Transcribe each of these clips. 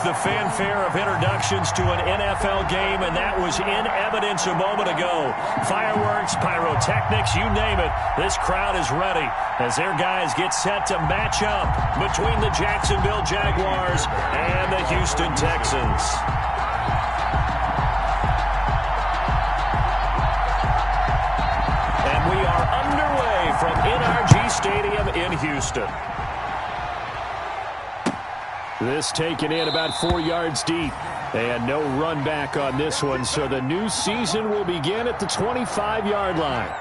the fanfare of introductions to an NFL game, and that was in evidence a moment ago. Fireworks, pyrotechnics, you name it. This crowd is ready as their guys get set to match up between the Jacksonville Jaguars and the Houston Texans. And we are underway from NRG Stadium in Houston. This taken in about 4 yards deep. And no run back on this one, so the new season will begin at the 25-yard line.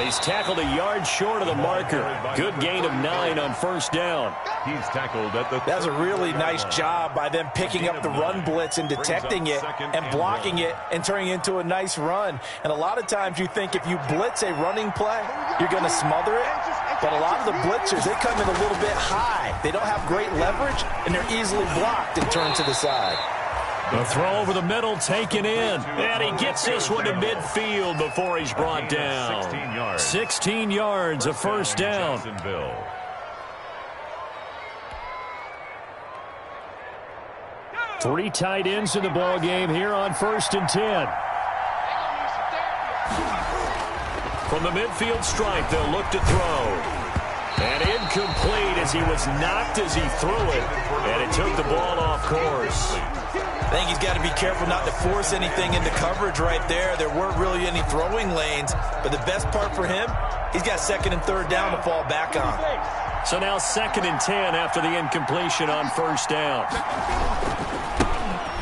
He's tackled a yard short of the marker. Good gain of 9 on first down. He's tackled at the... That's a really nice job by them picking up the run blitz and detecting it and blocking it and turning it into a nice run. And a lot of times you think if you blitz a running play, you're going to smother it. But a lot of the blitzers, they come in a little bit high. They don't have great leverage, and they're easily blocked and turned to the side. The throw over the middle taken in. And he gets this one to midfield before he's brought down. 16 yards, a first down. 3 tight ends in the ball game here on 1st and 10. From the midfield stripe, they'll look to throw. And incomplete as he was knocked as he threw it. And it took the ball off course. I think he's got to be careful not to force anything into coverage right there. There weren't really any throwing lanes. But the best part for him, he's got 2nd and 3rd down to fall back on. So now 2nd and 10 after the incompletion on first down.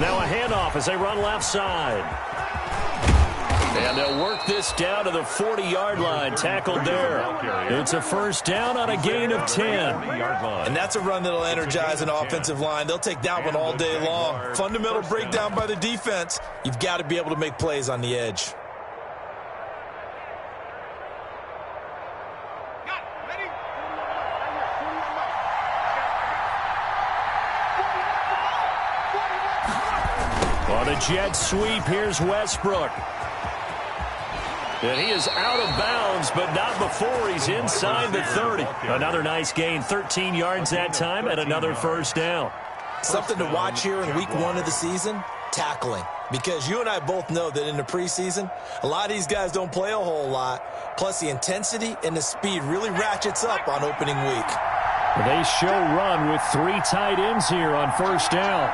Now a handoff as they run left side. And they'll work this down to the 40-yard line, tackled there. It's a first down on a gain of 10. And that's a run that'll energize an offensive line. They'll take that one all day long. Fundamental breakdown by the defense. You've got to be able to make plays on the edge. On a jet sweep, here's Westbrook. And he is out of bounds, but not before he's inside the 30. Another nice gain, 13 yards that time, and another first down. Something to watch here in week 1 of the season, tackling. Because you and I both know that in the preseason, a lot of these guys don't play a whole lot. Plus, the intensity and the speed really ratchets up on opening week. They show run with 3 tight ends here on first down.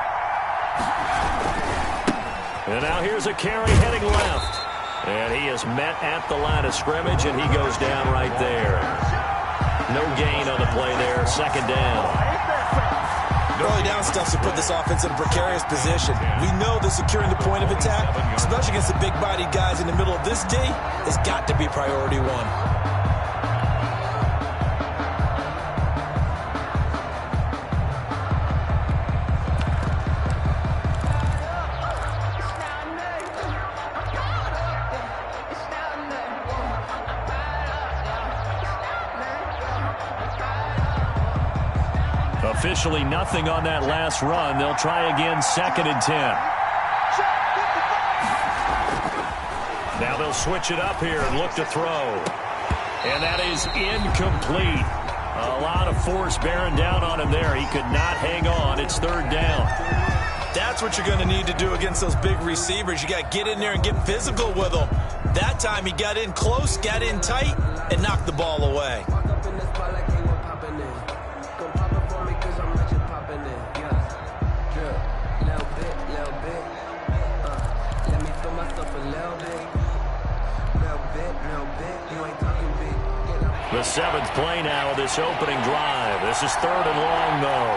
And now here's a carry heading left. And he is met at the line of scrimmage, and he goes down right there. No gain on the play there, 2nd down. Early down stuff to put this offense in a precarious position. We know that securing the point of attack, especially against the big-bodied guys in the middle of this D, has got to be priority 1. Officially nothing on that last run. They'll try again, 2nd and 10. Now they'll switch it up here and look to throw. And that is incomplete. A lot of force bearing down on him there. He could not hang on. It's 3rd down. That's what you're going to need to do against those big receivers. You got to get in there and get physical with them. That time he got in close, got in tight, and knocked the ball away. The 7th play now of this opening drive. This is 3rd and long, though.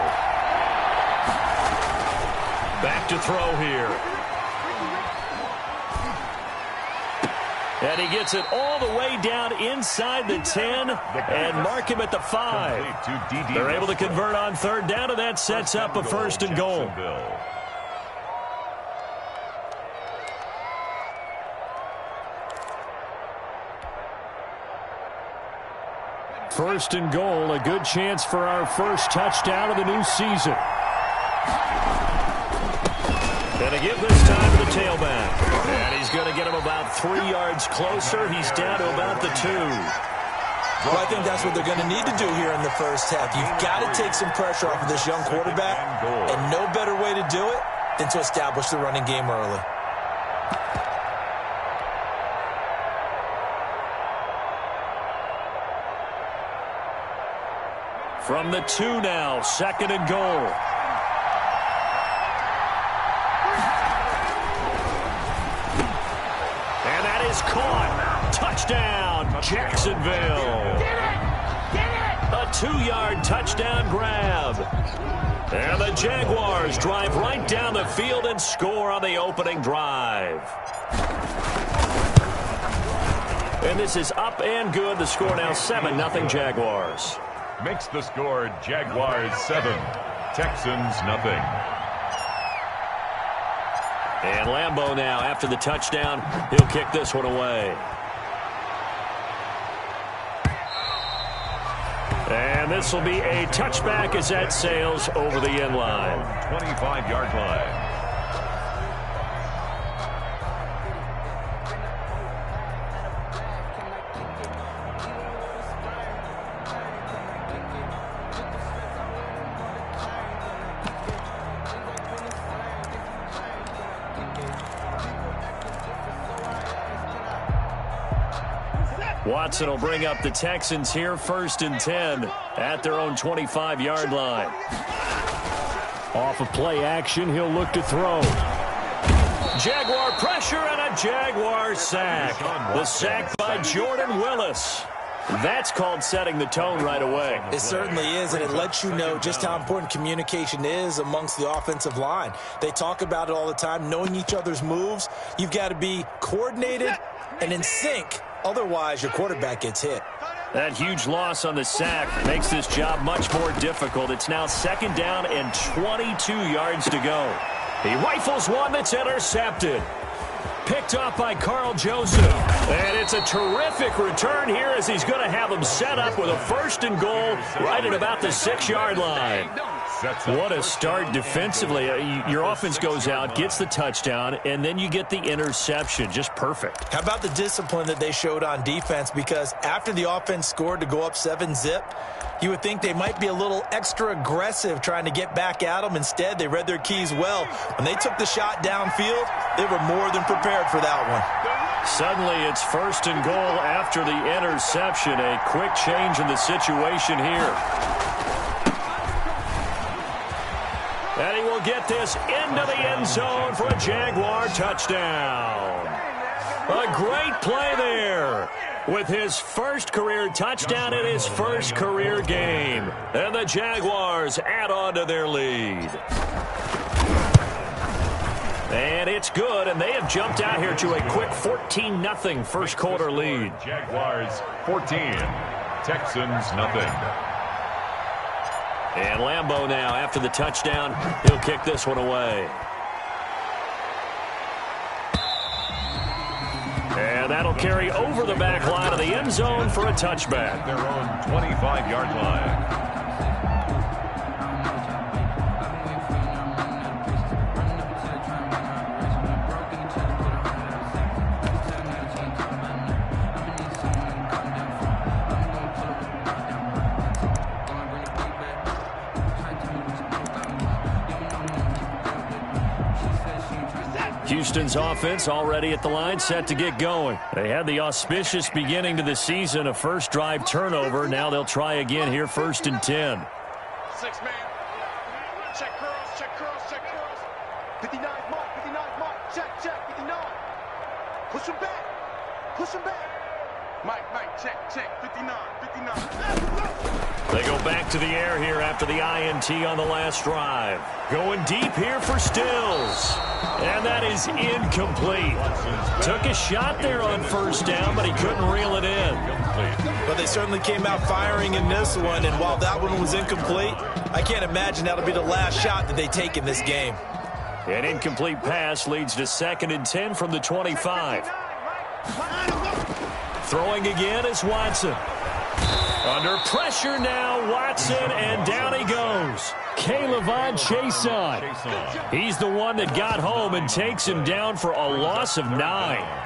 Back look to throw here. And he gets it all the way down inside the 10 and mark him at the 5. They're able to convert on third down, and that sets up a first and goal. First and goal, a good chance for our first touchdown of the new season. Going to give this time to the tailback. And he's going to get him about 3 yards closer. He's down to about the 2. Well, I think that's what they're going to need to do here in the first half. You've got to take some pressure off of this young quarterback, and no better way to do it than to establish the running game early. From the 2 now, second and goal. And that is caught. Touchdown, Jacksonville. A 2-yard touchdown grab. And the Jaguars drive right down the field and score on the opening drive. And this is up and good. The score now 7-0 Jaguars. Makes the score Jaguars 7, Texans nothing. And Lambeau now, after the touchdown, he'll kick this one away. And this will be a touchback as that sails over the end line. 25-yard line. Watson will bring up the Texans here, first and 10 at their own 25-yard line. Off of play action, he'll look to throw. Jaguar pressure and a Jaguar sack. The sack by Jordan Willis. That's called setting the tone right away. It certainly is, and it lets you know just how important communication is amongst the offensive line. They talk about it all the time, knowing each other's moves. You've got to be coordinated and in sync. Otherwise, your quarterback gets hit. That huge loss on the sack makes this job much more difficult. It's now second down and 22 yards to go. He rifles one that's intercepted. Picked up by Carl Joseph. And it's a terrific return here as he's going to have him set up with a first and goal right at about the 6-yard line. What a start defensively. Your offense goes out, gets the touchdown, and then you get the interception. Just perfect. How about the discipline that they showed on defense? Because after the offense scored to go up 7-zip, you would think they might be a little extra aggressive trying to get back at them. Instead, they read their keys well. When they took the shot downfield, they were more than prepared for that one. Suddenly, it's first and goal after the interception. A quick change in the situation here. And he will get this into the end zone for a Jaguar touchdown. A great play there with his first career touchdown in his first career game. And the Jaguars add on to their lead. And it's good, and they have jumped out here to a quick 14-0 first quarter lead. Jaguars 14, Texans nothing. And Lambeau now, after the touchdown, he'll kick this one away. And that'll carry over the back line of the end zone for a touchback. Their own 25-yard line. Houston's offense already at the line, set to get going. They had the auspicious beginning to the season, a first drive turnover. Now they'll try again here, first and 10. 6-man. Check curls, check curls, check curls. 59 mark, 59 mark. Check, check, 59. Push him back. Push him back. Mike, check. 59. They go back to the air here after the INT on the last drive. Going deep here for Stills. And that is incomplete. Took a shot there on first down, but he couldn't reel it in. But they certainly came out firing in this one, and while that one was incomplete, I can't imagine that'll be the last shot that they take in this game. An incomplete pass leads to 2nd and 10 from the 25. Throwing again is Watson. Under pressure now, Watson, and down he goes. K'Lavon Chaisson. He's the one that got home and takes him down for a loss of 9.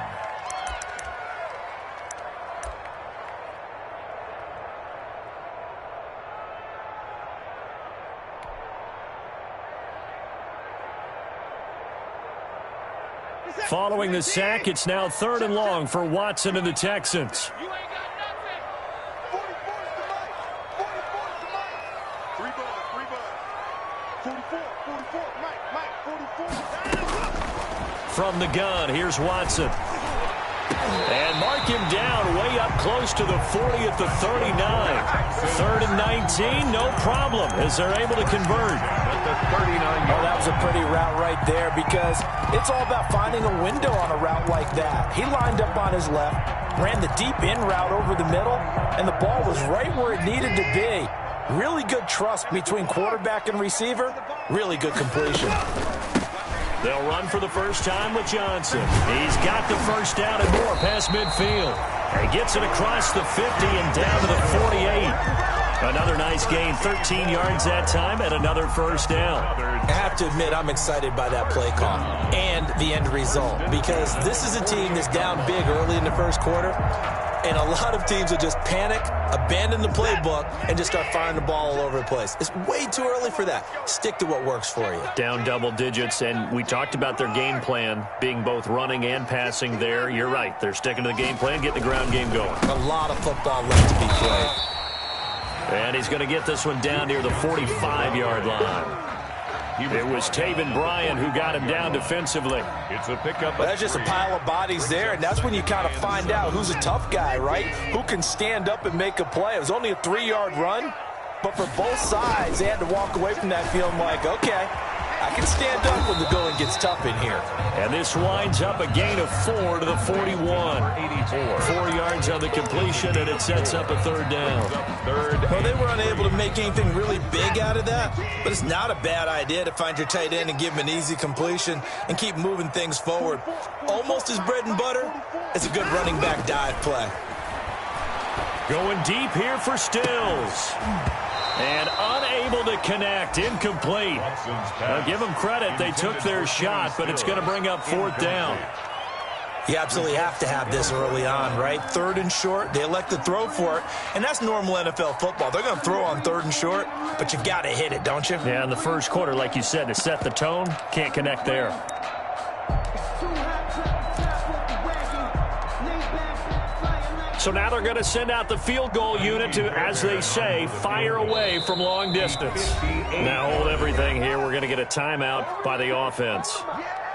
Following the sack, it's now 3rd and long for Watson and the Texans. You ain't got nothing. 44's the Mike. 44's the Mike. 3 balls. 44, Mike, 44. From the gun, here's Watson. And mark him down way up close to the 40 at the 39. 3rd and 19, no problem, as they're able to convert. Well, that was a pretty route right there, because it's all about finding a window on a route like that. He lined up on his left, ran the deep in route over the middle, and the ball was right where it needed to be. Really good trust between quarterback and receiver. Really good completion. They'll run for the first time with Johnson. He's got the first down and more past midfield. And gets it across the 50 and down to the 48. Another nice gain, 13 yards that time, and another first down. I have to admit, I'm excited by that play call and the end result, because this is a team that's down big early in the first quarter, and a lot of teams will just panic, abandon the playbook, and just start firing the ball all over the place. It's way too early for that. Stick to what works for you. Down double digits, and we talked about their game plan being both running and passing there. You're right. They're sticking to the game plan, getting the ground game going. A lot of football left to be played. And he's going to get this one down near the 45-yard line. It was Taven Bryan who got him down defensively. It's a pickup. That's just a pile of bodies there, and that's when you kind of find out who's a tough guy, right? Who can stand up and make a play. It was only a 3-yard run, but for both sides, they had to walk away from that feeling like, okay, I can stand up when the going gets tough in here. And this winds up a gain of 4 to the 41. 4 yards on the completion, and it sets up a 3rd down. Well, they were unable to make anything really big out of that, but it's not a bad idea to find your tight end and give him an easy completion and keep moving things forward. Almost as bread and butter, it's a good running back dive play. Going deep here for Stills. And unable to connect, incomplete. Now give them credit, they took their shot, but it's going to bring up 4th down. You absolutely have to have this early on, right? 3rd and short, they elect to throw for it, and that's normal NFL football. They're going to throw on 3rd and short, but you got to hit it, don't you? Yeah, in the first quarter, like you said, to set the tone, can't connect there. So now they're going to send out the field goal unit to, as they say, fire away from long distance. Now hold everything here. We're going to get a timeout by the offense.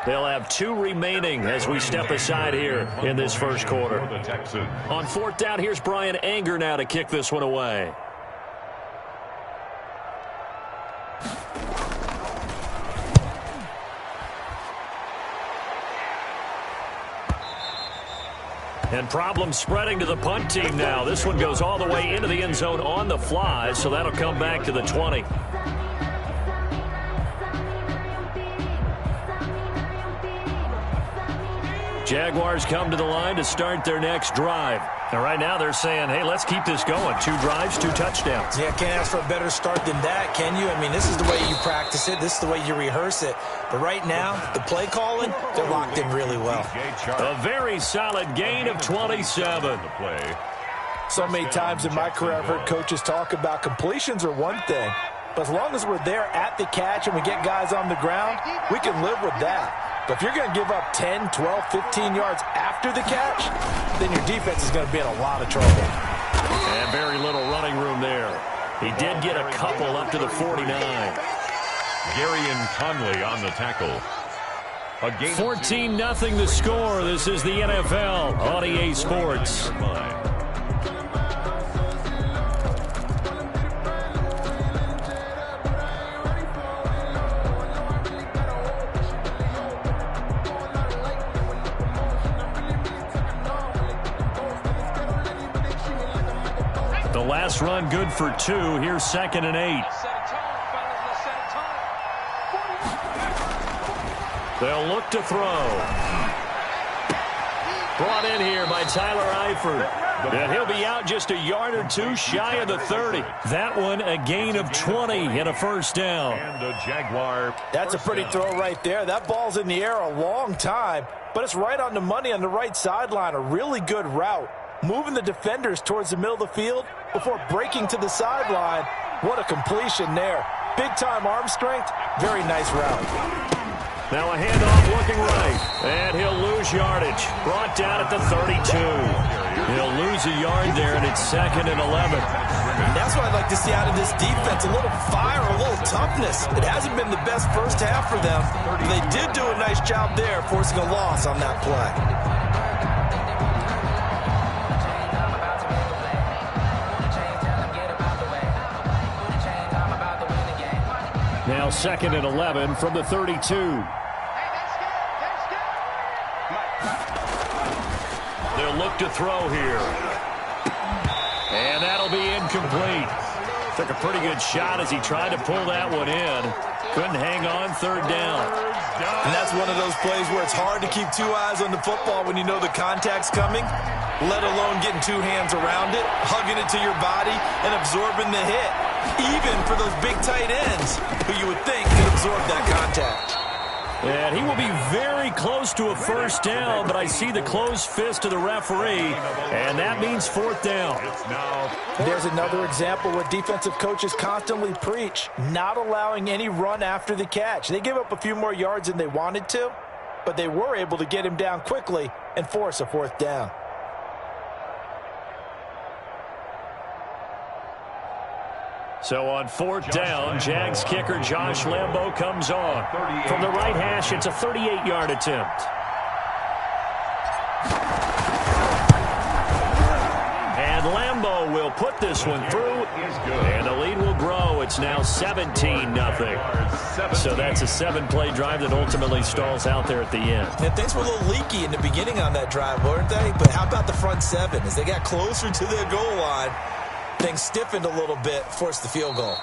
They'll have 2 remaining as we step aside here in this first quarter. On 4th down, here's Brian Anger now to kick this one away. And problems spreading to the punt team now. This one goes all the way into the end zone on the fly, so that'll come back to the 20. Jaguars come to the line to start their next drive. And right now they're saying, hey, let's keep this going. 2 drives, 2 touchdowns. Yeah, can't ask for a better start than that, can you? I mean, this is the way you practice it. This is the way you rehearse it. But right now, the play calling, they're locked in really well. A very solid gain of 27. So many times in my career, I've heard coaches talk about completions are one thing. But as long as we're there at the catch and we get guys on the ground, we can live with that. But if you're going to give up 10, 12, 15 yards after the catch, then your defense is going to be in a lot of trouble. And very little running room there. He did get a couple up to the 49. Garyon Conley on the tackle. 14-0 the score. This is the NFL on EA Sports. last run good for 2. Here's 2nd and 8. They'll look to throw. Brought in here by Tyler Eifert. And he'll be out just a yard or 2 shy of the 30. That one a gain of 20 and a first down. And a Jaguar. That's a pretty throw right there. That ball's in the air a long time, but it's right on the money on the right sideline. A really good route. Moving the defenders towards the middle of the field before breaking to the sideline. What a completion there. Big-time arm strength. Very nice route. Now a handoff looking right. And he'll lose yardage. Brought down at the 32. He'll lose a yard there, and it's 2nd and 11. That's what I'd like to see out of this defense. A little fire, a little toughness. It hasn't been the best first half for them. But they did do a nice job there, forcing a loss on that play. Now 2nd and 11 from the 32. They'll look to throw here. And that'll be incomplete. Took a pretty good shot as he tried to pull that one in. Couldn't hang on, 3rd down. And that's one of those plays where it's hard to keep 2 eyes on the football when you know the contact's coming, let alone getting 2 hands around it, hugging it to your body, and absorbing the hit. Even for those big tight ends who you would think could absorb that contact. And he will be very close to a first down, but I see the closed fist of the referee, and that means 4th down. There's another example where defensive coaches constantly preach, not allowing any run after the catch. They gave up a few more yards than they wanted to, but they were able to get him down quickly and force a 4th down. So on 4th down, Jags kicker Josh Lambo comes on. From the right hash, it's a 38-yard attempt. And Lambo will put this one through, and the lead will grow. It's now 17-0. So that's a 7-play drive that ultimately stalls out there at the end. And things were a little leaky in the beginning on that drive, weren't they? But how about the front 7? As they got closer to their goal line, things stiffened a little bit, forced the field goal.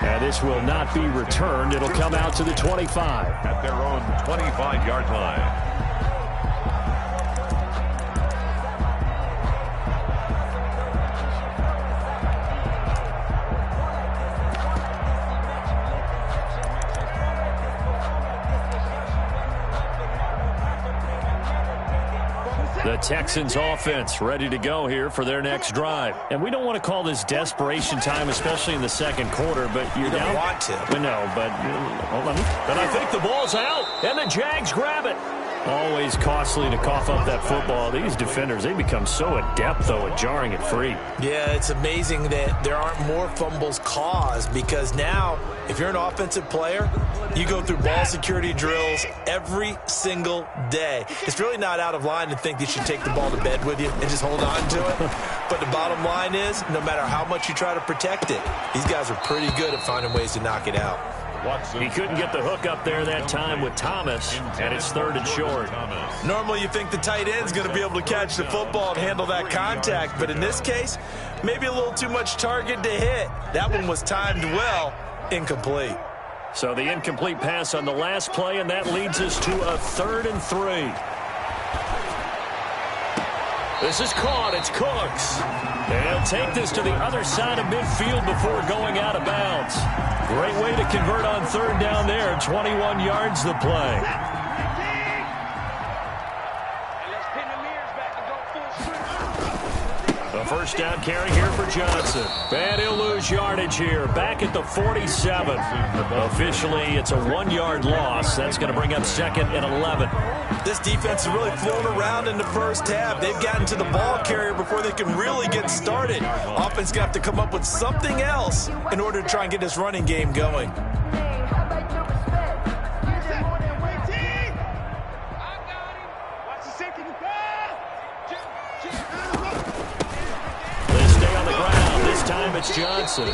And this will not be returned. It'll come out to the 25. At their own 25-yard line. The Texans offense ready to go here for their next drive. And we don't want to call this desperation time, especially in the second quarter, but you don't want to. No, but I think the ball's out, and the Jags grab it. Always costly to cough up that football. These defenders, they become so adept, though, at jarring it free. Yeah, it's amazing that there aren't more fumbles caused, because now, if you're an offensive player, you go through ball security drills every single day. It's really not out of line to think you should take the ball to bed with you and just hold on to it. But the bottom line is, no matter how much you try to protect it, these guys are pretty good at finding ways to knock it out. He couldn't get the hook up there that time with Thomas, and it's 3rd and short. Normally you think the tight end's going to be able to catch the football and handle that contact, but in this case, maybe a little too much target to hit. That one was timed well, incomplete. So the incomplete pass on the last play, and that leads us to a 3rd and 3. This is caught. It's Cooks. And he'll take this to the other side of midfield before going out of bounds. Great way to convert on 3rd down there. 21 yards the play. The first down carry here for Johnson. And he'll lose yardage here. Back at the 47. Officially, it's a 1-yard loss. That's going to bring up 2nd and 11. This defense has really flown around in the first half. They've gotten to the ball carrier before they can really get started. Offense got to come up with something else in order to try and get this running game going. They stay on the ground. This time it's Johnson.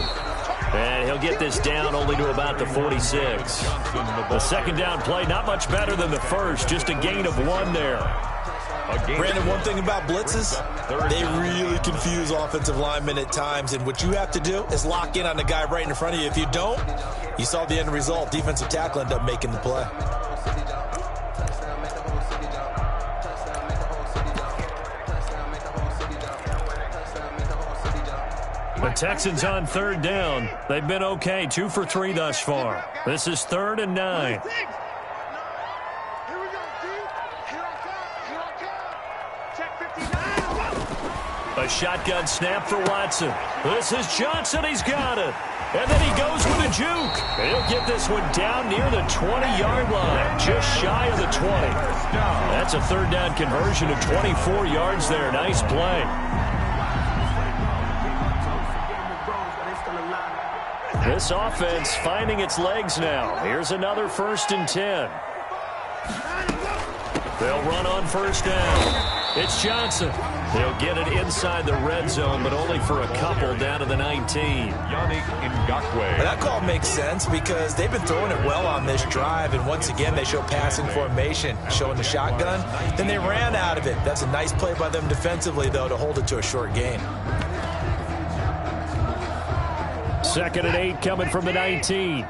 And he'll get this down only to about the 46. The second down play, not much better than the first, just a gain of 1 there. Brandon, one thing about blitzes, they really confuse offensive linemen at times, and what you have to do is lock in on the guy right in front of you. If you don't, you saw the end result. Defensive tackle ended up making the play. The Texans on third down. They've been okay, 2 for 3 thus far. This is 3rd and 9. A shotgun snap for Watson. This is Johnson. He's got it. And then he goes with a juke. He'll get this one down near the 20-yard line, just shy of the 20. That's a 3rd down conversion of 24 yards there. Nice play. This offense finding its legs now. Here's another 1st and 10. They'll run on 1st down. It's Johnson. They'll get it inside the red zone, but only for a couple down to the 19. That call makes sense because they've been throwing it well on this drive, and once again they show passing formation, showing the shotgun. Then they ran out of it. That's a nice play by them defensively, though, to hold it to a short gain. 2nd and 8 coming from the 19.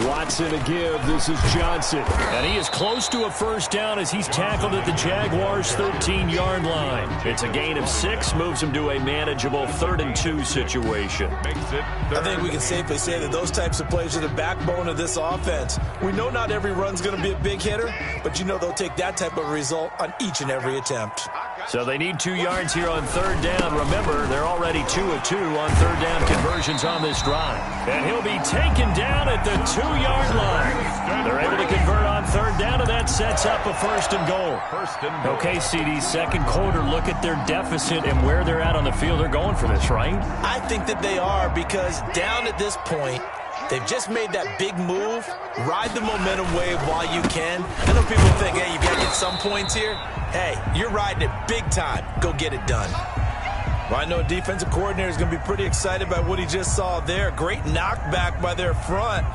Watson a give. This is Johnson. And he is close to a 1st down as he's tackled at the Jaguars' 13-yard line. It's a gain of 6, moves him to a manageable 3rd and 2 situation. I think we can safely say that those types of plays are the backbone of this offense. We know not every run's going to be a big hitter, but you know they'll take that type of result on each and every attempt. So they need 2 yards here on 3rd down. Remember, they're already 2 of 2 on 3rd down conversions on this drive. And he'll be taken down at the 2-yard line. They're able to convert on 3rd down, and that sets up a 1st and goal. Okay, CD, second quarter, look at their deficit and where they're at on the field. They're going for this, right? I think that they are, because down at this point, they've just made that big move. Ride the momentum wave while you can. I know people think, hey, you got to get some points here. Hey, you're riding it big time. Go get it done. Well, I know a defensive coordinator is going to be pretty excited about what he just saw there. Great knockback by their front.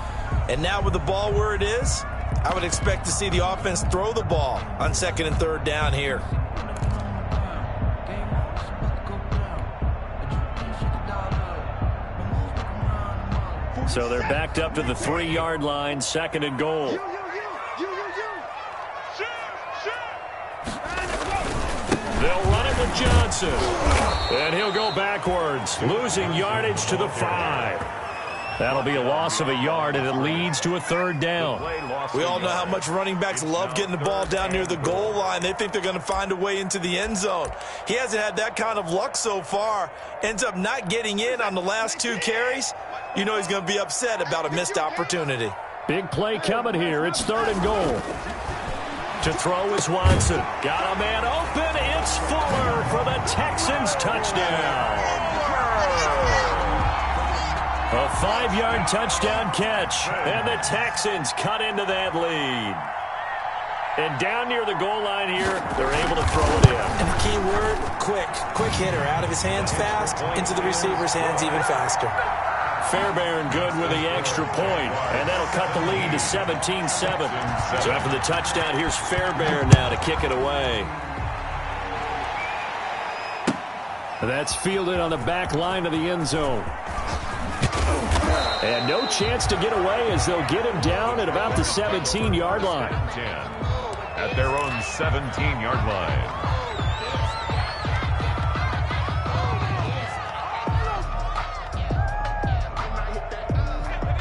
And now with the ball where it is, I would expect to see the offense throw the ball on 2nd and 3rd down here. So they're backed up to the 3-yard line, 2nd and goal. They'll run it with Johnson. And he'll go backwards, losing yardage to the 5. That'll be a loss of a yard, and it leads to a 3rd down. We all know how much running backs love getting the ball down near the goal line. They think they're going to find a way into the end zone. He hasn't had that kind of luck so far. Ends up not getting in on the last 2 carries. You know he's going to be upset about a missed opportunity. Big play coming here. It's 3rd and goal. To throw is Watson. Got a man open. It's Fuller for the Texans touchdown. A 5-yard touchdown catch. And the Texans cut into that lead. And down near the goal line here, they're able to throw it in. And the key word, quick. Quick hitter. Out of his hands fast, into the receiver's hands even faster. Fairbairn good with the extra point, and that'll cut the lead to 17-7. So after the touchdown, here's Fairbairn now to kick it away. That's fielded on the back line of the end zone. And no chance to get away as they'll get him down at about the 17-yard line. At their own 17-yard line.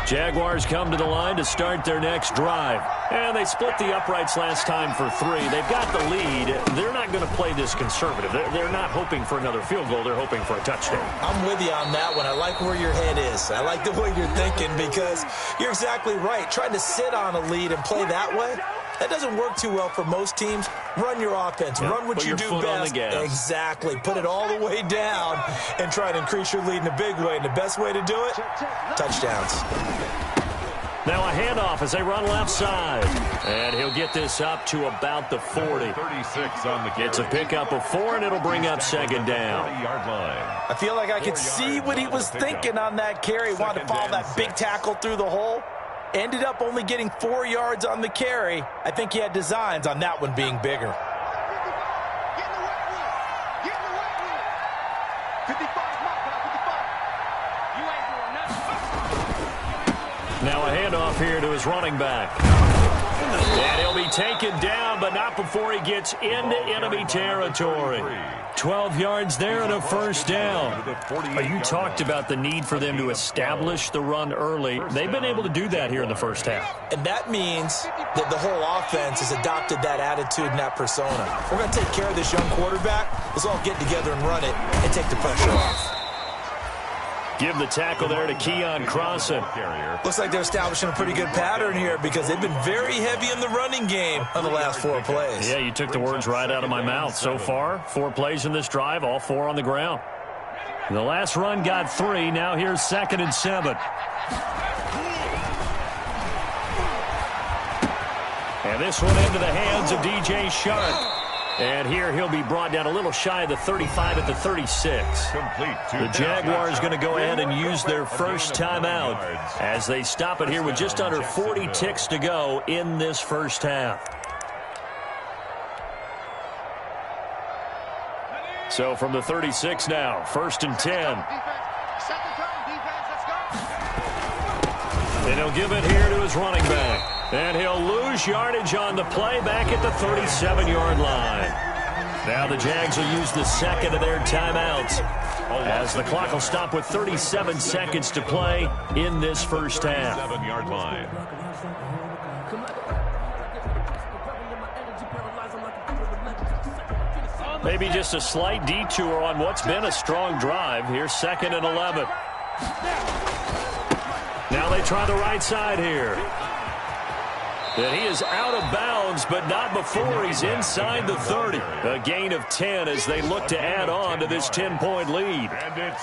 Jaguars come to the line to start their next drive. And they split the uprights last time for 3. They've got the lead. They're not going to play this conservative. They're not hoping for another field goal. They're hoping for a touchdown. I'm with you on that one. I like where your head is. I like the way you're thinking because you're exactly right. Trying to sit on a lead and play that way, that doesn't work too well for most teams. Run your offense. Yep. Run what you do best. Exactly. Put it all the way down and try to increase your lead in a big way. And the best way to do it, touchdowns. Now a handoff as they run left side. And he'll get this up to about the 40. 36 on the carry. It's a pickup of 4, and it'll bring up 2nd down. I feel like I could see what he was thinking on that carry. Wanted to follow that big tackle through the hole. Ended up only getting 4 yards on the carry. I think he had designs on that one being bigger. Get in the wet room. Get in the wet room. 55, my guy, 55. You ain't doing nothing. Now a handoff here to his running back. And he'll be taken down, but not before he gets into enemy territory. 12 yards there and a first down. You talked about the need for them to establish the run early. They've been able to do that here in the first half. And that means that the whole offense has adopted that attitude and that persona. We're going to take care of this young quarterback. Let's all get together and run it and take the pressure off. Give the tackle there to Keon Crossan. Looks like they're establishing a pretty good pattern here because they've been very heavy in the running game on the last 4 plays. Yeah, you took the words right out of my mouth. So far, 4 plays in this drive, all 4 on the ground. The last run got 3. Now here's 2nd and 7. And this one into the hands of DJ Shark. And here he'll be brought down a little shy of the 35 at the 36. The Jaguars going to go ahead and use their first timeout as they stop it here with just under 40 ticks to go in this first half. So from the 36 now, 1st and 10. And he'll give it here to his running back. And he'll lose yardage on the play back at the 37-yard line. Now the Jags will use the 2nd of their timeouts as the clock will stop with 37 seconds to play in this first half. 7-yard line. Maybe just a slight detour on what's been a strong drive. Here's 2nd and 11. Now they try the right side here. And he is out of bounds, but not before he's inside the 30. A gain of 10 as they look to add on to this 10-point lead.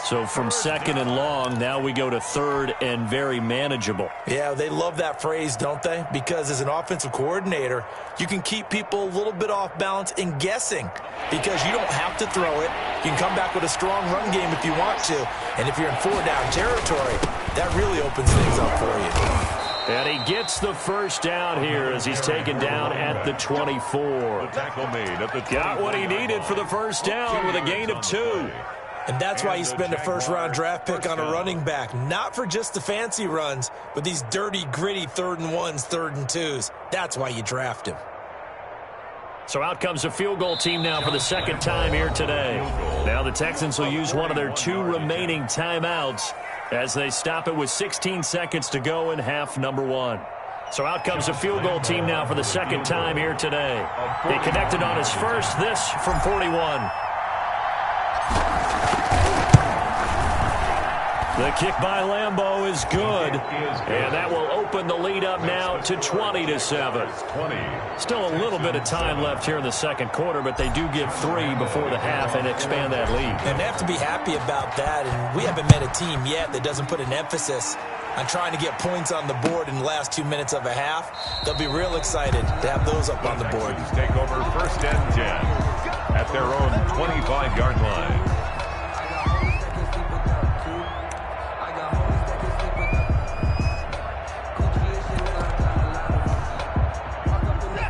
So from 2nd and long, now we go to 3rd and very manageable. Yeah, they love that phrase, don't they? Because as an offensive coordinator, you can keep people a little bit off balance and guessing because you don't have to throw it. You can come back with a strong run game if you want to. And if you're in 4-down territory, that really opens things up for you. And he gets the first down here as he's taken down at the 24. Tackle made at the 24. Got what he needed for the first down with a gain of 2. And that's why you spend a first-round draft pick on a running back. Not for just the fancy runs, but these dirty, gritty 3rd and 1s, 3rd and 2s. That's why you draft him. So out comes a field goal team now for the 2nd time here today. Now the Texans will use one of their 2 remaining timeouts as they stop it with 16 seconds to go in half number 1. So out comes a field goal team now for the 2nd time here today. He connected on his first, this from 41. The kick by Lambeau is good, and that will open the lead up now to 20-7. Still a little bit of time left here in the 2nd quarter, but they do get 3 before the half and expand that lead. And they have to be happy about that, and we haven't met a team yet that doesn't put an emphasis on trying to get points on the board in the last 2 minutes of a half. They'll be real excited to have those up on the board. Take over 1st and 10 at their own 25-yard line.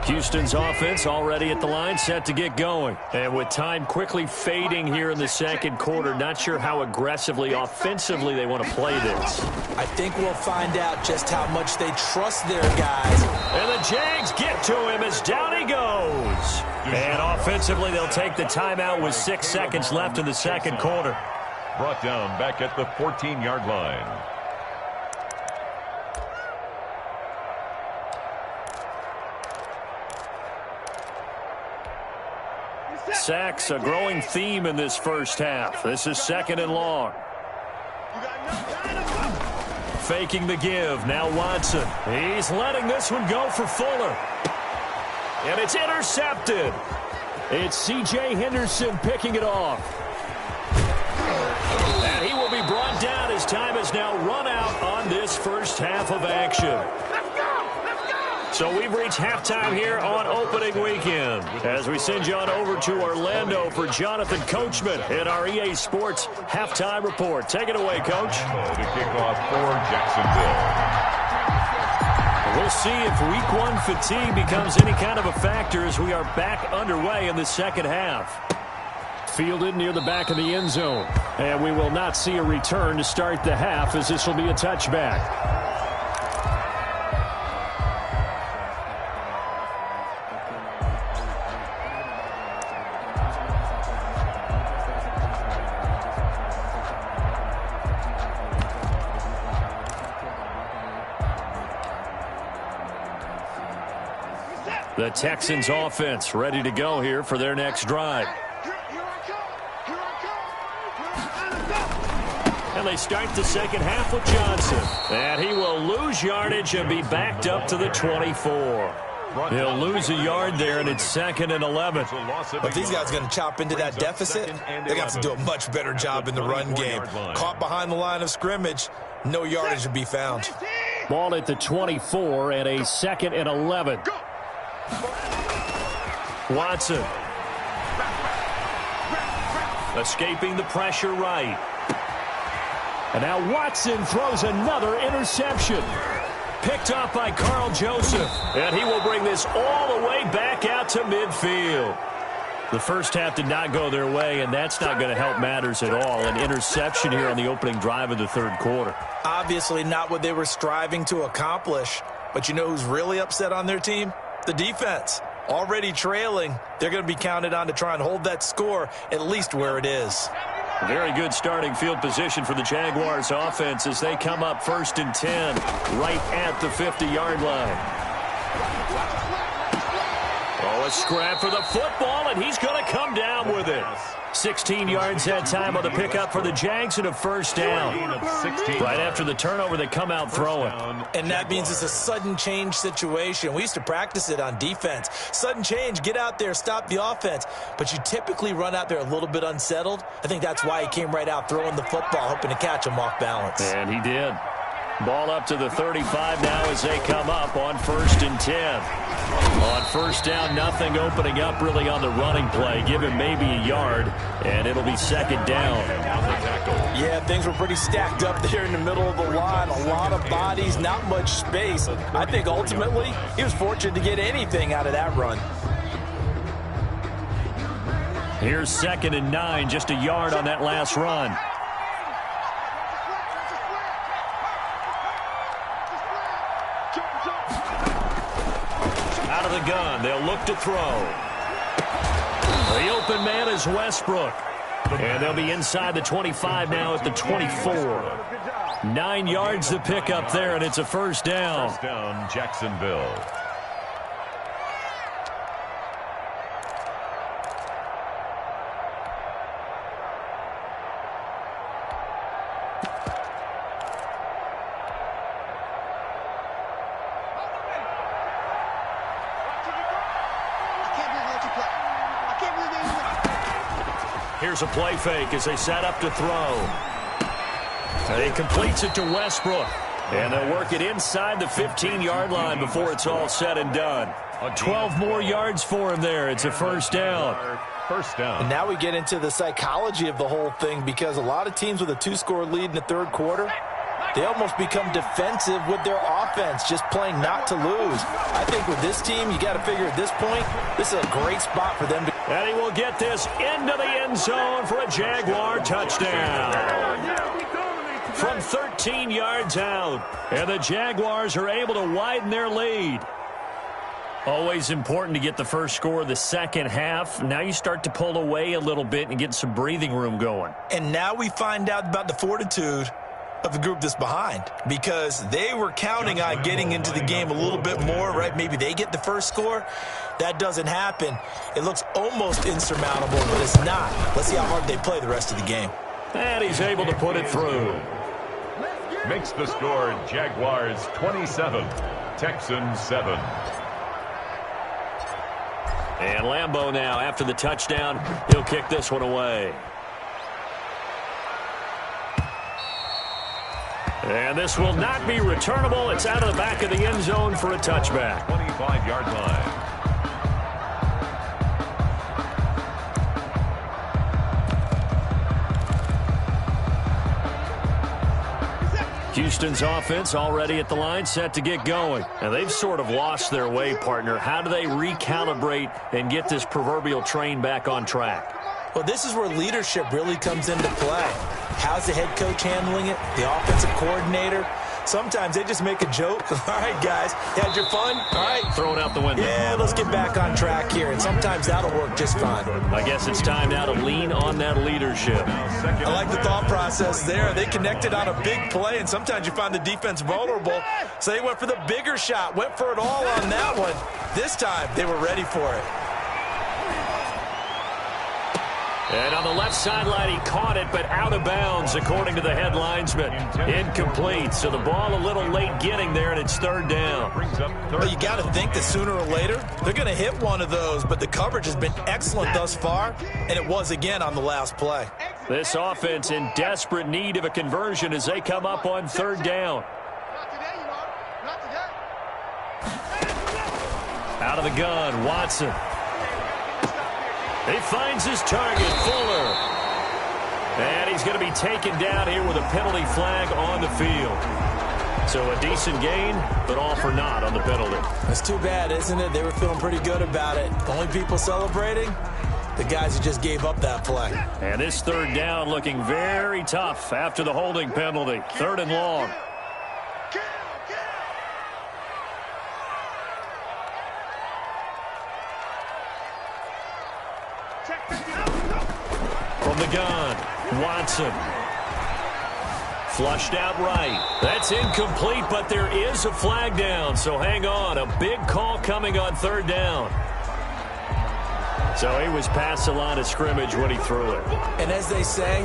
Houston's offense already at the line, set to get going. And with time quickly fading here in the 2nd quarter, not sure how aggressively, offensively they want to play this. I think we'll find out just how much they trust their guys. And the Jags get to him as down he goes. And offensively, they'll take the timeout with 6 seconds left in the 2nd quarter. Brought down back at the 14-yard line. Sacks, a growing theme in this first half. This is 2nd and long. Faking the give. Now Watson. He's letting this one go for Fuller. And it's intercepted. It's C.J. Henderson picking it off. And he will be brought down as time has now run out on this first half of action. So we've reached halftime here on opening weekend as we send you on over to Orlando for Jonathan Coachman in our EA Sports halftime report. Take it away, Coach. To kick off for Jacksonville. We'll see if Week 1 fatigue becomes any kind of a factor as we are back underway in the second half. Fielded near the back of the end zone. And we will not see a return to start the half, as this will be a touchback. The Texans offense ready to go here for their next drive. And they start the second half with Johnson. And he will lose yardage and be backed up to the 24. He'll lose a yard there, and it's 2nd and 11. If these guys are going to chop into that deficit, they got to do a much better job in the run game. Caught behind the line of scrimmage, no yardage to be found. Ball at the 24 and a 2nd and 11. Watson. Escaping the pressure right. And now Watson throws another interception. Picked off by Carl Joseph. And he will bring this all the way back out to midfield. The first half did not go their way, and that's not going to help matters at all. An interception here on the opening drive of the third quarter. Obviously not what they were striving to accomplish. But you know who's really upset on their team? The defense. Already trailing, they're going to be counted on to try and hold that score at least where it is. Very good starting field position for the Jaguars offense as they come up 1st and 10 right at the 50-yard line. Oh, a scrap for the football, and he's going to come down with it. 16 yards that time on the pickup for the Jags and a first down. Right after the turnover, they come out throwing. And that means it's a sudden change situation. We used to practice it on defense. Sudden change, get out there, stop the offense. But you typically run out there a little bit unsettled. I think that's why he came right out throwing the football, hoping to catch him off balance. And he did. Ball up to the 35 now as they come up on 1st and 10. On first down, nothing opening up really on the running play. Give him maybe a yard, and it'll be 2nd down. Yeah, things were pretty stacked up there in the middle of the line. A lot of bodies, not much space. I think ultimately he was fortunate to get anything out of that run. Here's 2nd and 9, just a yard on that last run. Out of the gun, they'll look to throw. The open man is Westbrook. And they'll be inside the 25 now at the 24. 9 yards to pick up there, and it's a first down. First down, Jacksonville. Here's a play fake as they set up to throw. And he completes it to Westbrook. And they'll work it inside the 15-yard line before it's all said and done. 12 more yards for him there. It's a first down. First down. And now we get into the psychology of the whole thing, because a lot of teams with a 2-score lead in the third quarter, they almost become defensive with their offense, just playing not to lose. I think with this team, you got to figure at this point, this is a great spot for them to. And he will get this into the end zone for a Jaguar touchdown. From 13 yards out. And the Jaguars are able to widen their lead. Always important to get the first score of the second half. Now you start to pull away a little bit and get some breathing room going. And now we find out about the fortitude of the group that's behind, because they were counting on getting into the game a little bit more, right? Maybe they get the first score. That doesn't happen. It looks almost insurmountable, but it's not. Let's see how hard they play the rest of the game. And he's able to put it through. Makes the score Jaguars 27, Texans 7. And Lambeau now, after the touchdown, he'll kick this one away. And this will not be returnable. It's out of the back of the end zone for a touchback. 25-yard line. Houston's offense already at the line, set to get going. And they've sort of lost their way, partner. How do they recalibrate and get this proverbial train back on track? Well, this is where leadership really comes into play. How's the head coach handling it? The offensive coordinator? Sometimes they just make a joke. All right, guys, had your fun? All right. Throw it out the window. Yeah, let's get back on track here. And sometimes that'll work just fine. I guess it's time now to lean on that leadership. I like the thought process there. They connected on a big play, and sometimes you find the defense vulnerable. So they went for the bigger shot, went for it all on that one. This time, they were ready for it. And on the left sideline, he caught it, but out of bounds, according to the head linesman. Incomplete, so the ball a little late getting there, and it's third down. Well, you got to think that sooner or later, they're going to hit one of those, but the coverage has been excellent thus far, and it was again on the last play. This offense in desperate need of a conversion as they come up on third down. Out of the gun, Watson. He finds his target, Fuller. And he's going to be taken down here with a penalty flag on the field. So a decent gain, but all for naught on the penalty. That's too bad, isn't it? They were feeling pretty good about it. The only people celebrating, the guys who just gave up that play. And this third down looking very tough after the holding penalty. Third and long. From the gun, Watson. Flushed out right. That's incomplete, but there is a flag down, so hang on. A big call coming on third down. So he was past the line of scrimmage when he threw it. And as they say,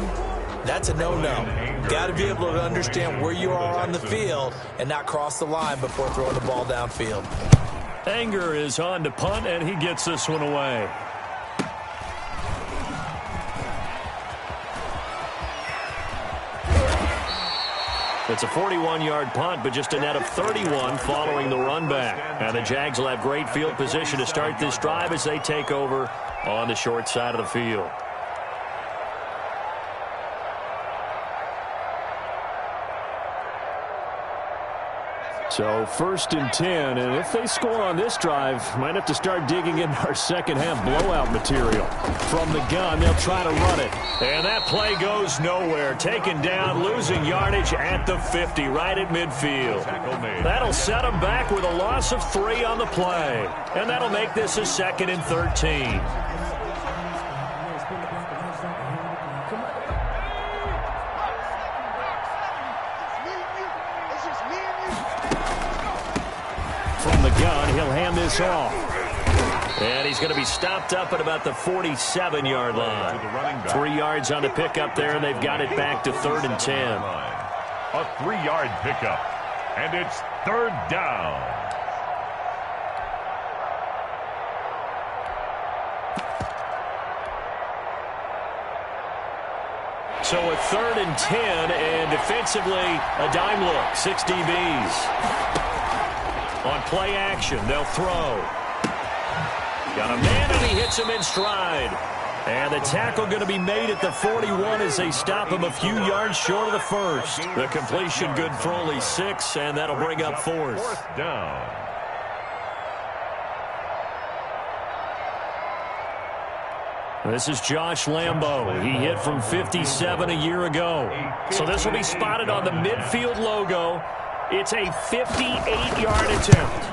that's a no-no. Got to be able to understand where you are on the field and not cross the line before throwing the ball downfield. Anger is on to punt, and he gets this one away. It's a 41-yard punt, but just a net of 31 following the run back. And the Jags will have great field position to start this drive as they take over on the short side of the field. So 1st and 10, and if they score on this drive, might have to start digging into our second half blowout material. From the gun, they'll try to run it. And that play goes nowhere. Taken down, losing yardage at the 50, right at midfield. That'll set them back with a loss of 3 on the play. And that'll make this a 2nd and 13. From the gun, he'll hand this off. And he's going to be stopped up at about the 47-yard line. 3 yards on the pickup there, and they've got it back to 3rd and 10. A 3-yard pickup, and it's 3rd down. So a 3rd and 10, and defensively, a dime look, 6 DBs. On play action, they'll throw. Got a man, and he hits him in stride. And the tackle going to be made at the 41 as they stop him a few yards short of the first. The completion good for only 6, and that'll bring up 4th. 4th down. This is Josh Lambo. He hit from 57 a year ago. So this will be spotted on the midfield logo. It's a 58-yard attempt.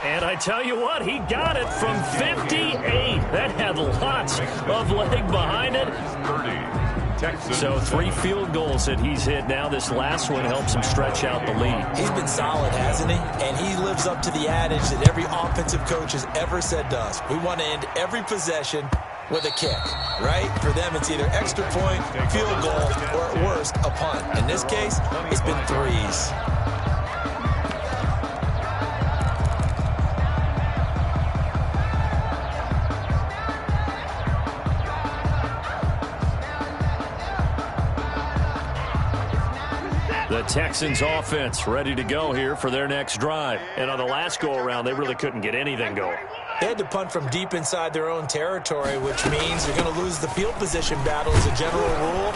And I tell you what, he got it from 58. That had lots of leg behind it. 30. Texans. So 3 field goals that he's hit now. This last one helps him stretch out the lead. He's been solid, hasn't he? And he lives up to the adage that every offensive coach has ever said to us. We want to end every possession with a kick, right? For them, it's either extra point, field goal, or at worst, a punt. In this case, it's been 3s. The Texans offense ready to go here for their next drive. And on the last go-around, they really couldn't get anything going. They had to punt from deep inside their own territory, which means they're going to lose the field position battle as a general rule.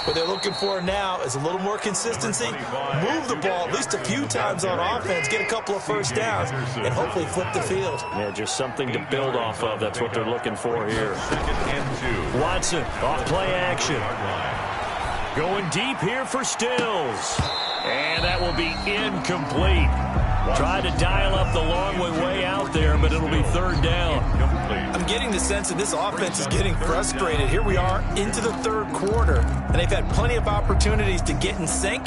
What they're looking for now is a little more consistency, move the ball at least a few times on offense, get a couple of first downs, and hopefully flip the field. Yeah, just something to build off of. That's what they're looking for here. Watson, off play action. Going deep here for Stills. And that will be incomplete. Tried to dial up the long way out there, but it'll be third down. I'm getting the sense that this offense is getting frustrated. Here we are into the third quarter, and they've had plenty of opportunities to get in sync.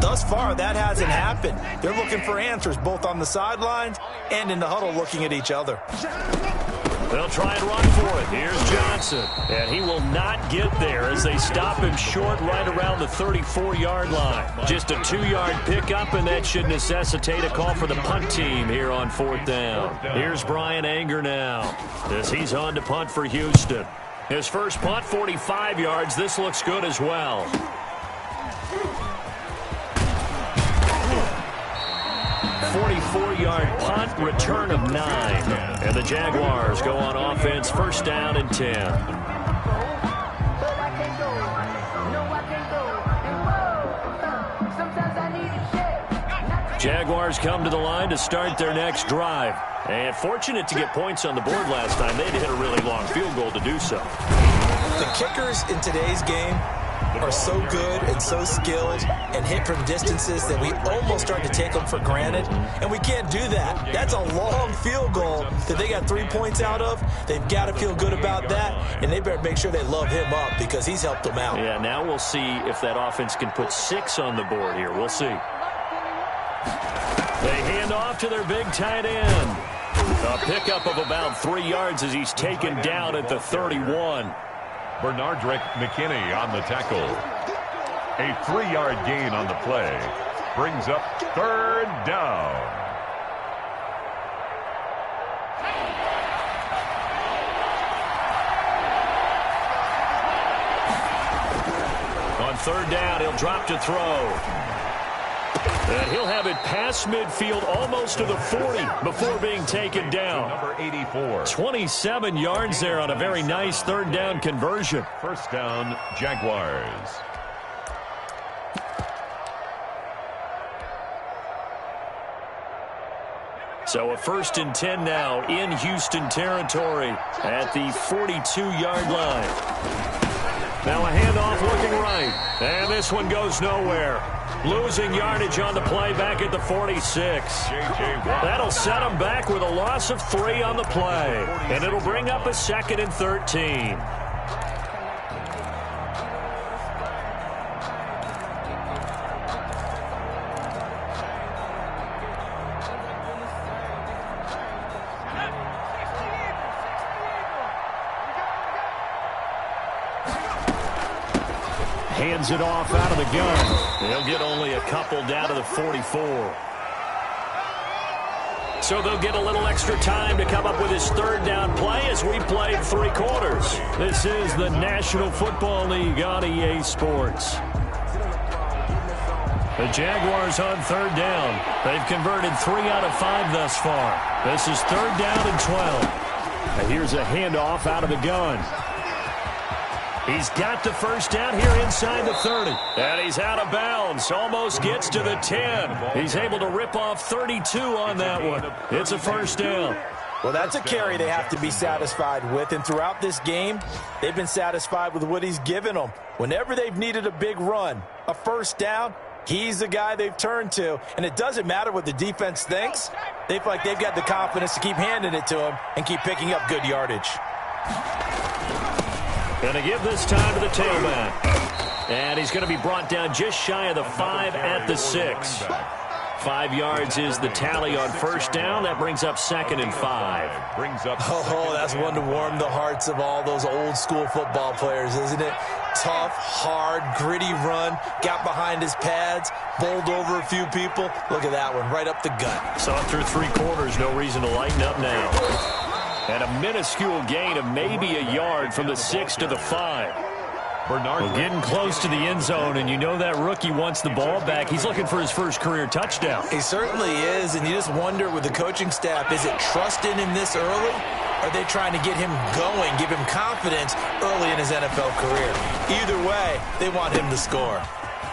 Thus far, that hasn't happened. They're looking for answers both on the sidelines and in the huddle looking at each other. They'll try and run for it. Here's Johnson. And he will not get there as they stop him short right around the 34-yard line. Just a 2-yard pickup, and that should necessitate a call for the punt team here on fourth down. Here's Brian Anger now as he's on to punt for Houston. His first punt, 45 yards. This looks good as well. A 44-yard punt, return of 9. And the Jaguars go on offense, first down and 10. Jaguars come to the line to start their next drive. And fortunate to get points on the board last time. They had to hit a really long field goal to do so. The kickers in today's game are so good and so skilled and hit from distances that we almost start to take them for granted, and we can't do that. That's a long field goal that they got 3 points out of. They've got to feel good about that, and they better make sure they love him up because he's helped them out. Yeah, now we'll see if that offense can put 6 on the board here. We'll see. They hand off to their big tight end. A pickup of about 3 yards as he's taken down at the 31. Bernardrick McKinney on the tackle. A 3-yard gain on the play. Brings up third down. On third down, he'll drop to throw. And he'll have it past midfield almost to the 40 before being taken down. Number 84. 27 yards there on a very nice third down conversion. First down, Jaguars. So a 1st and 10 now in Houston territory at the 42-yard line. Now a handoff looking right. And this one goes nowhere. Losing yardage on the play back at the 46. That'll set them back with a loss of 3 on the play. And it'll bring up a 2nd and 13. Hands it off out of the gun. They'll get only a couple down to the 44. So they'll get a little extra time to come up with his third down play as we played 3 quarters. This is the National Football League on EA Sports. The Jaguars on third down. They've converted 3 out of 5 thus far. This is third down and 12. And here's a handoff out of the gun. He's got the first down here inside the 30. And he's out of bounds. Almost gets to the 10. He's able to rip off 32 on that one. It's a first down. Well, that's a carry they have to be satisfied with. And throughout this game, they've been satisfied with what he's given them. Whenever they've needed a big run, a first down, he's the guy they've turned to. And it doesn't matter what the defense thinks. They feel like they've got the confidence to keep handing it to him and keep picking up good yardage. Going to give this time to the tailback. And he's going to be brought down just shy of the 5 at the 6. 5 yards is the tally on first down. That brings up 2nd and 5. Oh, that's one to warm the hearts of all those old school football players, isn't it? Tough, hard, gritty run. Got behind his pads, bowled over a few people. Look at that one, right up the gut. Saw it through 3 quarters. No reason to lighten up now. And a minuscule gain of maybe a yard from the 6 to the 5. Well, getting close to the end zone, and you know that rookie wants the ball back. He's looking for his first career touchdown. He certainly is, and you just wonder with the coaching staff, is it trust in him this early? are they trying to get him going, give him confidence early in his NFL career? Either way, they want him to score.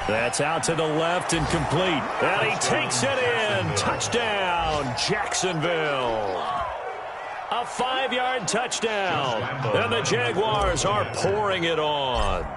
That's out to the left and complete. And he takes it in. Touchdown, Jacksonville. A 5-yard touchdown. And the Jaguars are pouring it on.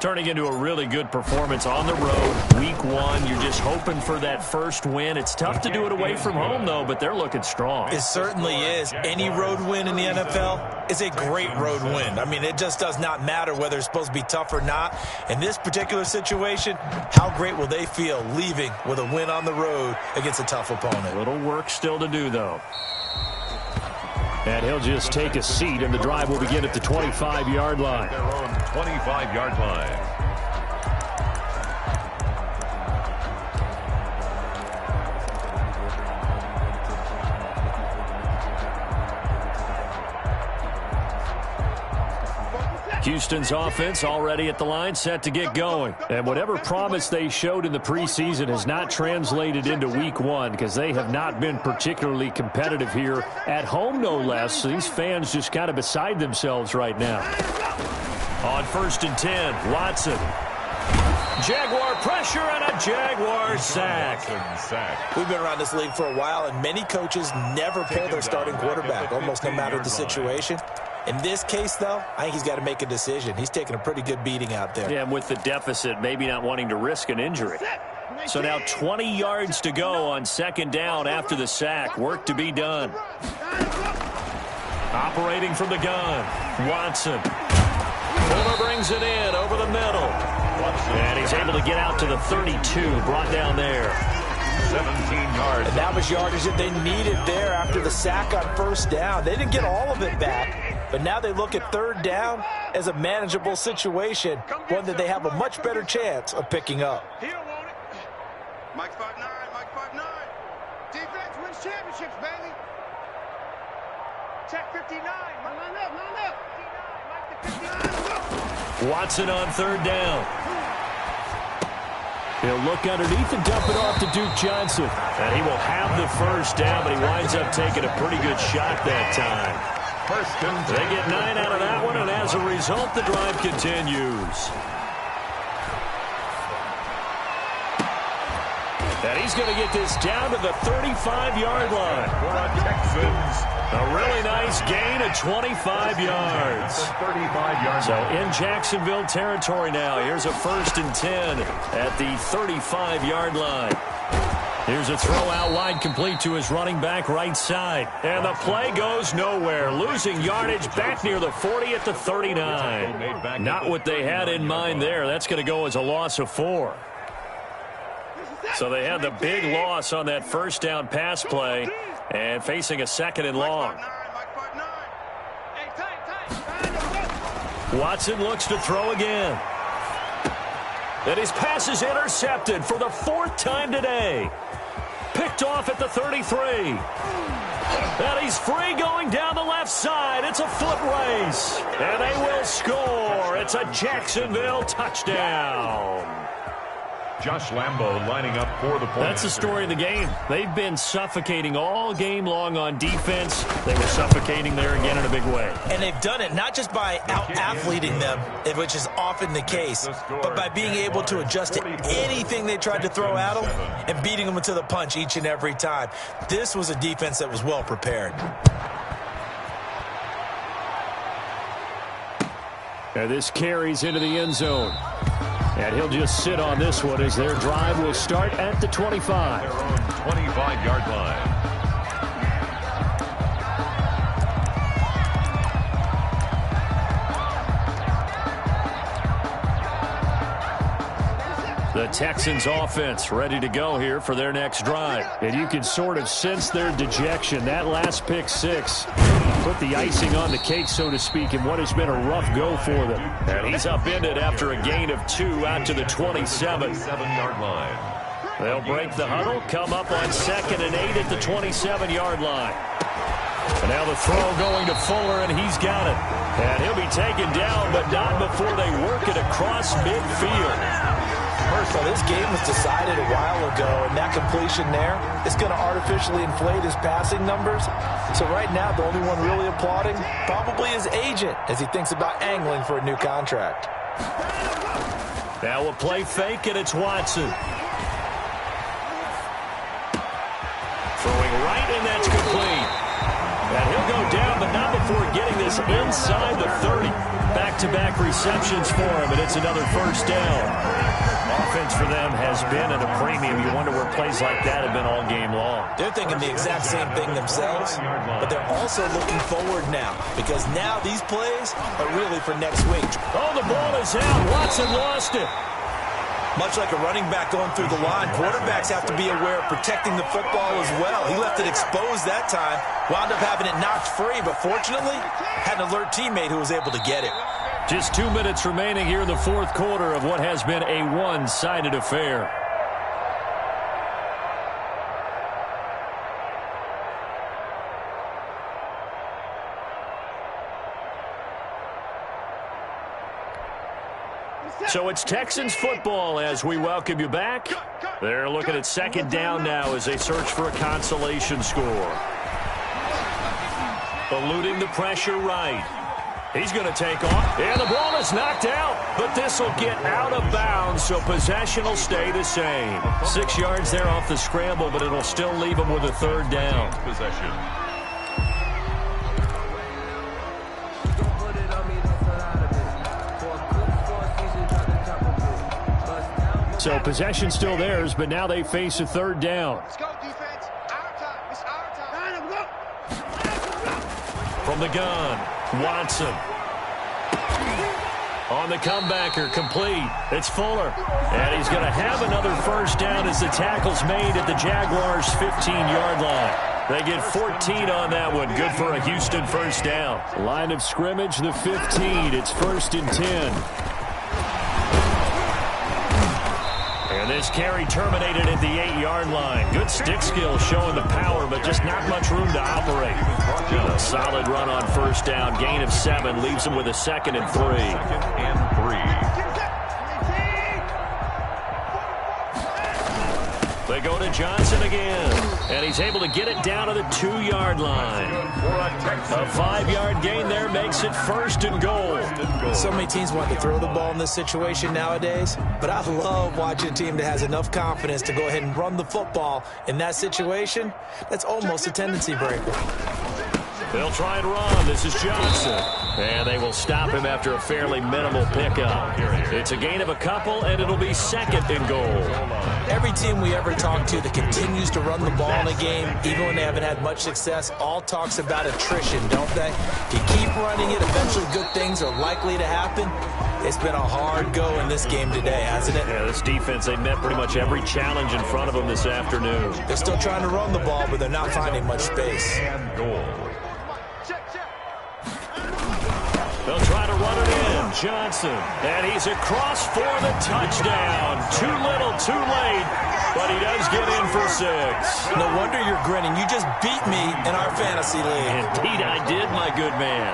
Turning into a really good performance on the road. Week 1, you're just hoping for that first win. It's tough to do it away from home, though, but they're looking strong. It certainly is. Any road win in the NFL is a great road win. I mean, it just does not matter whether it's supposed to be tough or not. In this particular situation, how great will they feel leaving with a win on the road against a tough opponent? A little work still to do, though. And he'll just take a seat, and the drive will begin at the 25-yard line. Their own 25-yard line. Houston's offense already at the line, set to get going. And whatever promise they showed in the preseason has not translated into week 1 because they have not been particularly competitive here at home, no less. So these fans just kind of beside themselves right now. On 1st and 10, Watson. Jaguar pressure and a Jaguar sack. We've been around this league for a while, and many coaches never pull their starting quarterback, almost no matter the situation. In this case, though, I think he's got to make a decision. He's taking a pretty good beating out there. Yeah, and with the deficit, maybe not wanting to risk an injury. So now 20 yards to go on 2nd down after the sack. Work to be done. Operating from the gun, Watson. Fuller brings it in over the middle. And he's able to get out to the 32, brought down there. 17 yards. And that was yardage that they needed there after the sack on 1st down. They didn't get all of it back, but now they look at 3rd down as a manageable situation, one that they have a much better chance of picking up. He don't want it. Mike 5'9", Mike 5'9". Defense wins championships, baby. Check 59. Line up, line up. 59, Mike the 59. Watson on 3rd down. He'll look underneath and dump it off to Duke Johnson. And he will have the 1st down, but he winds up taking a pretty good shot that time. 1st and 10. They get 9 out of that one, and as a result, the drive continues. And he's going to get this down to the 35-yard line. For the Texans. A really nice gain of 25 yards. 35-yard So in Jacksonville territory now. Here's a 1st and 10 at the 35-yard line. Here's a throw out wide, complete to his running back right side. And the play goes nowhere. Losing yardage back near the 40 at the 39. Not what they had in mind there. That's going to go as a loss of 4. So they had the big loss on that 1st down pass play and facing a 2nd and long. Watson looks to throw again. And his pass is intercepted for the 4th time today. Picked off at the 33. And he's free going down the left side. It's a foot race. And they will score. It's a Jacksonville touchdown. Josh Lambo lining up for the point. That's the story of the game. They've been suffocating all game long on defense. They were suffocating there again in a big way. And they've done it not just by out-athleting them, which is often the case, but by being able to adjust to anything they tried to throw at them and beating them to the punch each and every time. This was a defense that was well prepared. And this carries into the end zone. And he'll just sit on this one as their drive will start at the 25. Their own 25-yard line. The Texans offense ready to go here for their next drive. And you can sort of sense their dejection. That last pick 6 put the icing on the cake, so to speak, in what has been a rough go for them. And he's upended after a gain of 2 out to the 27. 7-yard line. They'll break the huddle, come up on 2nd and 8 at the 27-yard line. And now the throw going to Fuller, and he's got it. And he'll be taken down, but not before they work it across midfield. So this game was decided a while ago, and that completion there is going to artificially inflate his passing numbers. So right now, the only one really applauding probably his agent as he thinks about angling for a new contract. Now a play fake, and it's Watson. Throwing right, and that's complete. And he'll go down, but not before getting this inside the 30. Back-to-back receptions for him, and it's another first down. Offense for them has been at a premium. You wonder where plays like that have been all game long. They're thinking the exact same thing themselves, but they're also looking forward now, because now these plays are really for next week. Oh, the ball is out. Watson lost it. Much like a running back going through the line, quarterbacks have to be aware of protecting the football as well. He left it exposed that time, wound up having it knocked free, but fortunately, had an alert teammate who was able to get it. Just 2 minutes remaining here in the fourth quarter of what has been a one-sided affair. So it's Texans football as we welcome you back. They're looking at second down now as they search for a consolation score. Eluding the pressure right. He's going to take off, and the ball is knocked out, but this will get out of bounds, so possession will stay the same. 6 yards there off the scramble, but it'll still leave him with a third down. Possession. So possession still theirs, but now they face a third down. Let's go, defense. Our time. It's our time. From the gun, Watson. On the comebacker, complete. It's Fuller. And he's going to have another first down as the tackle's made at the Jaguars' 15-yard line. They get 14 on that one. Good for a Houston first down. Line of scrimmage, the 15. It's 1st and 10. And this carry terminated at the 8-yard line. Good stick skill showing the power, but just not much room to operate. A solid run on first down. Gain of 7 leaves him with a 2nd and 3. 2nd and 3. They go to Johnson again, and he's able to get it down to the 2-yard line. A 5-yard gain there makes it 1st and goal. So many teams want to throw the ball in this situation nowadays, but I love watching a team that has enough confidence to go ahead and run the football. In that situation, that's almost a tendency breaker. They'll try and run. This is Johnson. And they will stop him after a fairly minimal pickup. It's a gain of a couple, and it'll be 2nd and goal. Every team we ever talk to that continues to run the ball in a game, even when they haven't had much success, all talks about attrition, don't they? If you keep running it, eventually good things are likely to happen. It's been a hard go in this game today, hasn't it? Yeah, this defense, they met pretty much every challenge in front of them this afternoon. They're still trying to run the ball, but they're not finding much space. And goal. They'll try to run it in. Johnson. And he's across for the touchdown. Too little, too late. But he does get in for 6. No wonder you're grinning. You just beat me in our fantasy league. Indeed, I did, my good man.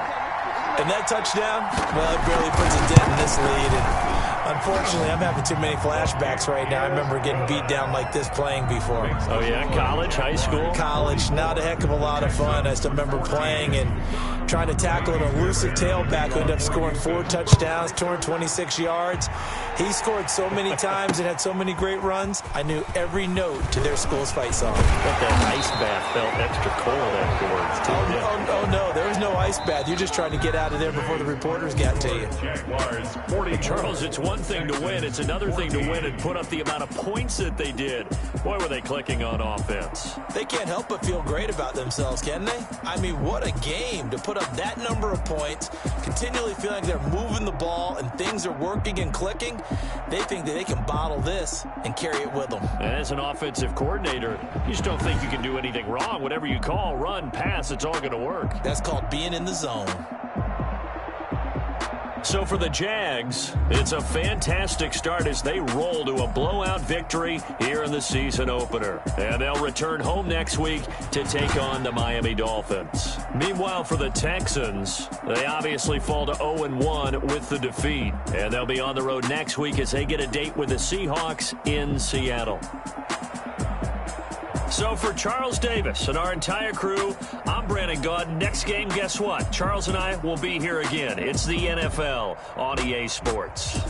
And that touchdown, well, it barely puts a dent in this lead. And unfortunately, I'm having too many flashbacks right now. I remember getting beat down like this playing before. Oh, yeah? College, high school? College, not a heck of a lot of fun. I still remember playing and trying to tackle an elusive tailback who ended up scoring 4 touchdowns, 226 yards. He scored so many times and had so many great runs, I knew every note to their school's fight song. But that ice bath felt extra cold afterwards, too. Oh, no, there was no ice bath. You're just trying to get out of there before the reporters got to you. Jaguars 40. Charles, it's one thing to win. It's another thing to win and put up the amount of points that they did. Boy, were they clicking on offense. They can't help but feel great about themselves, can they? I mean, what a game to put up that number of points, continually feeling like they're moving the ball and things are working and clicking. They think that they can bottle this and carry it with them. And as an offensive coordinator, you just don't think you can do anything wrong. Whatever you call, run, pass, it's all going to work. That's called being in the zone. So for the Jags, it's a fantastic start as they roll to a blowout victory here in the season opener. And they'll return home next week to take on the Miami Dolphins. Meanwhile, for the Texans, they obviously fall to 0-1 with the defeat. And they'll be on the road next week as they get a date with the Seahawks in Seattle. So for Charles Davis and our entire crew, I'm Brandon Gaudin. Next game, guess what? Charles and I will be here again. It's the NFL on EA Sports.